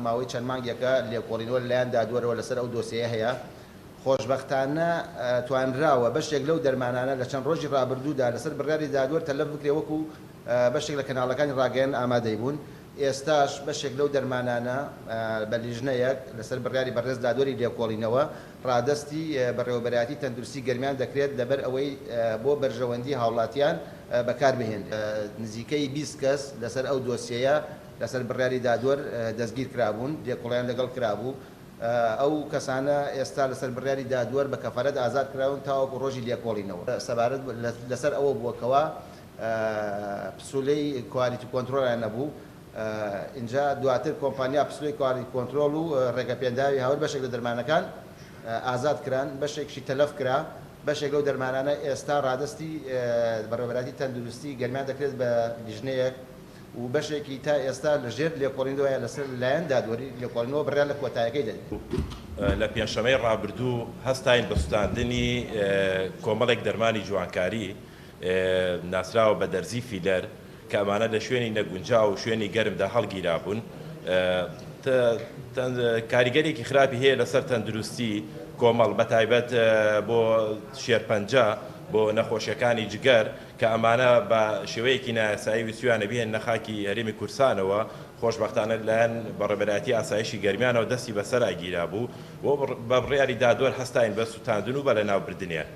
ماوەی چەند مانگێکە لێکۆڵینەوە لەلایەن دادوەرەوە لەسەر ئەو دۆسیە هەیە. خۆشبەختانە توانراوە بەشێک لەو دەرمانانە لە چەند ڕۆژی ڕابردوودا لەسەر بڕیاری دادوەر تەلەف بکرێ وەکو بەشێک لە کەناڵەکانی ڕاگەیان ئامادەی بوون. ئێستاش بەشێک لەو دەرمانانە بە لیژنەیەک لەسەر بڕیاری بەڕێز دادوەری لێکۆڵینەوە ڕادستی بەڕێوەبەرایەتی تەندروستی گەرمیان دەکرێت لەبەر ئەوەی بۆ بەرژەوەندی هاوڵاتیان بەکاربهێن. نزیکەی 20 کەس لەسەر ئەو دۆسیەیە لەسەر بڕیاری دادوەر دەستگیر کرابوون، لێکۆڵیان لەگەڵ کرابوو. ئەو کەسانە ئێستا لەسەر بڕیاری دادوەر بە کەفارەت ئازاد کراون تاوەکو ڕۆژی لێکۆڵینەوە. سەبارەت لەسەر ئەوە بووەکەوە پسوولەی کوالیتی کۆنتڕۆڵیان نەبوو. اینجا دواتر کۆمپانیا پسوولەی کوالیتی کۆنتڕۆڵ و ڕێگەپێداوی هاور بەشێک لە دەرمانەکان ئازاد کران، بەشێکشی تەلەف کرا. بەشێک لەو دەرمانانە ئێستا ڕادستی بەڕێوەبەراتی تەندروستی گەرمیان دەکرێت بە لیژنەیەک و بەشێکی تا ئێستا لەژێر لێکۆڵینەوەیە لەسەر لایەن دادوەری لێکۆڵینەوە بڕیان لە کۆتاییەکەی دەدەین. لە پێنجشەمەی ڕابردوو هەستاین بە سوتاندنی کۆمەڵێک دەرمانی جوانکاری ناسراوە بە دەرزی فیلەر کە ئەمانە لە شوێنی نەگونجا و شوێنی گەرمدا هەڵگیرابوون. کاریگەرێکی خراپی هەیە لەسەر تەندروستی کۆمەڵ بەتایبەت بۆ شێرپەنجە بۆ نەخۆشیەکانی جگەر کە ئەمانە بە شێوەیەکی نایاسایی ویسویانە بهێن نەخاکی هەرێمی کورسانەوە. خۆشبەختانە لەلایەن بەڕێبەراتی ئاسایشی گەرمیانەوە دەستی بەسەر ئاگیرا بوو بۆ بە بڕیاری دادوەر هەستاین بە سوتاندن و بە لەناوبردنیان.